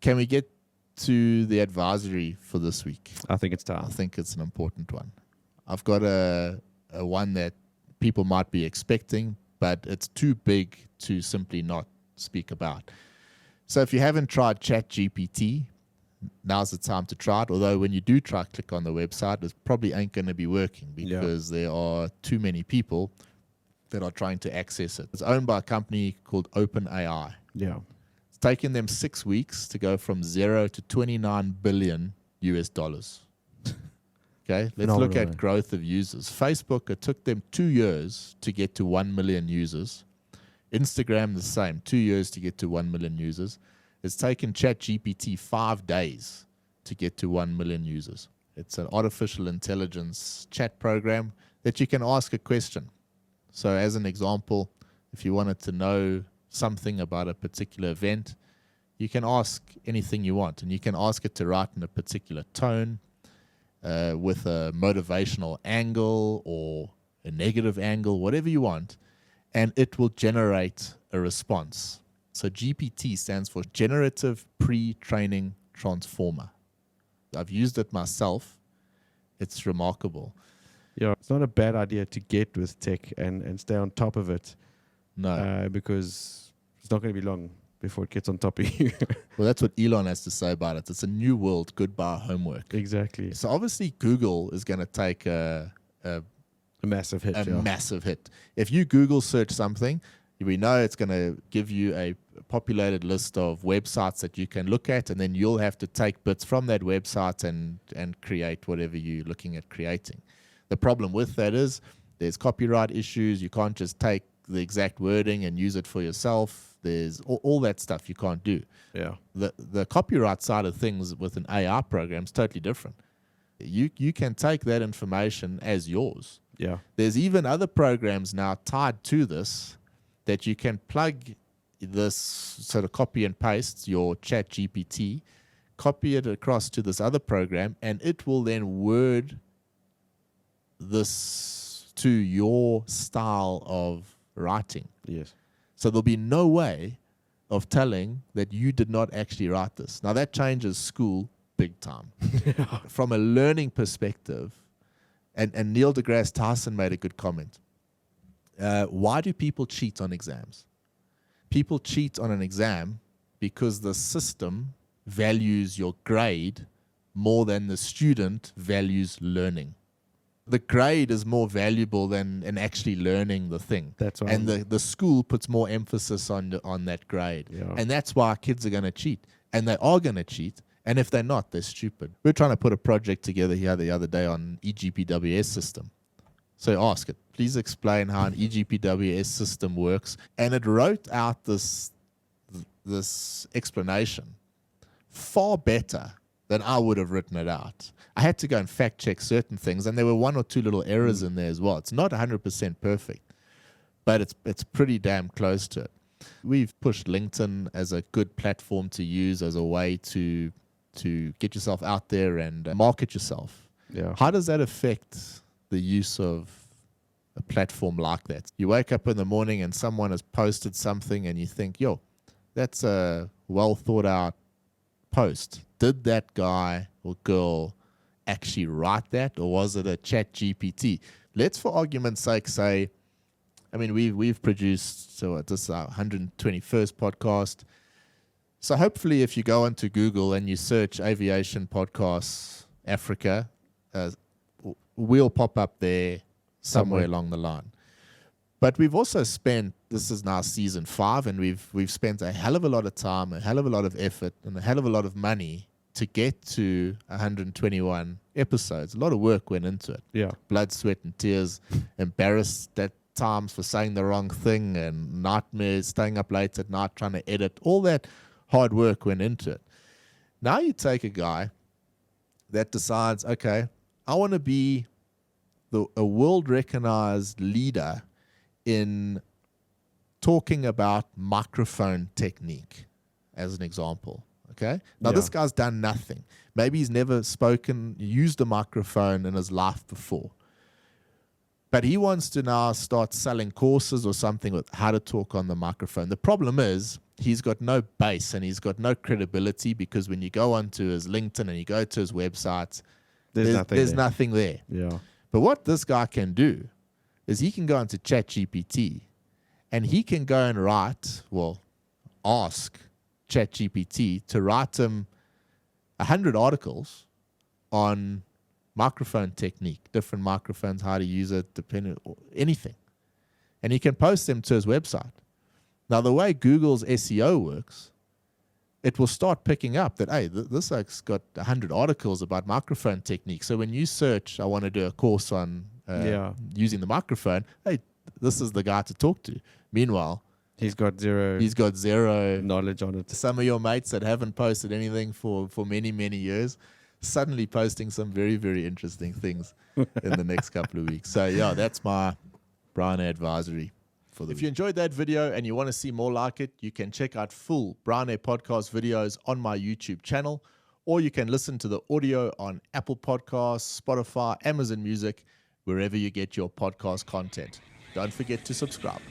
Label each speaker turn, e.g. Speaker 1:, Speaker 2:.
Speaker 1: Can we get to the advisory for this week?
Speaker 2: I think it's time.
Speaker 1: I think it's an important one. I've got a one that people might be expecting, but it's too big to simply not speak about. So if you haven't tried ChatGPT, now's the time to try it. Although when you do try, click on the website, it probably ain't going to be working because there are too many people that are trying to access it. It's owned by a company called OpenAI.
Speaker 2: Yeah.
Speaker 1: It's taken them 6 weeks to go from 0 to 29 billion US dollars. Okay, let's look at growth of users. Facebook, it took them 2 years to get to 1 million users. Instagram, the same, 2 years to get to 1 million users. It's taken ChatGPT 5 days to get to 1 million users. It's an artificial intelligence chat program that you can ask a question. So as an example, if you wanted to know something about a particular event, you can ask anything you want, and you can ask it to write in a particular tone, with a motivational angle or a negative angle, whatever you want, and it will generate a response. So GPT stands for Generative Pre-training Transformer. I've used it myself. It's remarkable.
Speaker 2: Yeah, it's not a bad idea to get with tech and stay on top of it.
Speaker 1: No.
Speaker 2: Because it's not going to be long before it gets on top of you.
Speaker 1: Well, that's what Elon has to say about it. It's a new world, goodbye homework.
Speaker 2: Exactly.
Speaker 1: So obviously Google is going to take a
Speaker 2: massive hit.
Speaker 1: Massive hit. If you Google search something, we know it's going to give you a populated list of websites that you can look at, and then you'll have to take bits from that website and create whatever you're looking at creating. The problem with that is there's copyright issues. You can't just take the exact wording and use it for yourself. There's all that stuff you can't do.
Speaker 2: Yeah.
Speaker 1: The copyright side of things with an AI program is totally different. You can take that information as yours.
Speaker 2: Yeah.
Speaker 1: There's even other programs now tied to this that you can plug this sort of copy and paste your ChatGPT, copy it across to this other program, and it will then word this to your style of writing.
Speaker 2: Yes.
Speaker 1: So there'll be no way of telling that you did not actually write this. Now that changes school big time. From a learning perspective, and Neil deGrasse Tyson made a good comment. Why do people cheat on exams? People cheat on an exam because the system values your grade more than the student values learning. The grade is more valuable than actually learning the thing.
Speaker 2: That's right.
Speaker 1: And the school puts more emphasis on that grade.
Speaker 2: Yeah.
Speaker 1: And that's why kids are going to cheat. And they are going to cheat. And if they're not, they're stupid. We're trying to put a project together here the other day on eGPWS system. So ask it, please explain how an eGPWS system works. And it wrote out this explanation far better than I would have written it out. I had to go and fact check certain things, and there were 1 or 2 little errors in there as well. It's not 100% perfect, but it's pretty damn close to it. We've pushed LinkedIn as a good platform to use as a way to get yourself out there and market yourself.
Speaker 2: Yeah.
Speaker 1: How does that affect the use of a platform like that? You wake up in the morning and someone has posted something and you think, yo, that's a well thought out post. Did that guy or girl actually write that, or was it a ChatGPT? Let's, for argument's sake, say, I mean, we've produced, so this is our 121st podcast. So hopefully if you go onto Google and you search aviation podcasts Africa, we'll pop up there somewhere along the line. But we've also spent, this is now season 5, and we've spent a hell of a lot of time, a hell of a lot of effort, and a hell of a lot of money to get to 121 episodes. A lot of work went into it.
Speaker 2: Yeah.
Speaker 1: Blood, sweat, and tears, embarrassed at times for saying the wrong thing, and nightmares, staying up late at night trying to edit. All that hard work went into it. Now you take a guy that decides, okay, I want to be a world-recognized leader in talking about microphone technique, as an example. Okay. Now this guy's done nothing. Maybe he's never used a microphone in his life before. But he wants to now start selling courses or something with how to talk on the microphone. The problem is he's got no base and he's got no credibility, because when you go onto his LinkedIn and you go to his website, there's nothing there.
Speaker 2: Yeah.
Speaker 1: But what this guy can do is he can go into ChatGPT and he can go and ask ChatGPT to write him 100 articles on microphone technique, different microphones, how to use it, depending on anything. And he can post them to his website. Now, the way Google's SEO works, it will start picking up that, hey, this has got 100 articles about microphone technique. So when you search, I want to do a course on using the microphone, hey, this is the guy to talk to. Meanwhile,
Speaker 2: he's got zero knowledge on it.
Speaker 1: Some of your mates that haven't posted anything for many, many years, suddenly posting some very, very interesting things in the next couple of weeks. So yeah, that's my Bryan Air Advisory for the week. If you enjoyed that video and you want to see more like it, you can check out full Bryan Air podcast videos on my YouTube channel, or you can listen to the audio on Apple Podcasts, Spotify, Amazon Music, wherever you get your podcast content. Don't forget to subscribe.